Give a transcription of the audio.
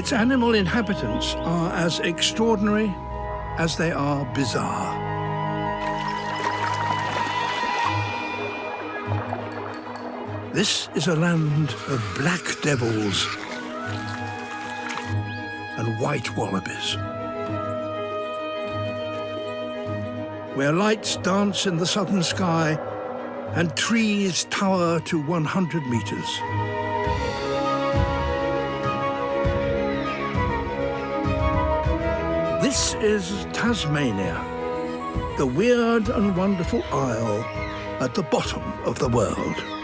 Its animal inhabitants are as extraordinary as they are bizarre. This is a land of black devils and white wallabies, where lights dance in the southern sky and trees tower to 100 meters. This is Tasmania, the weird and wonderful isle at the bottom of the world.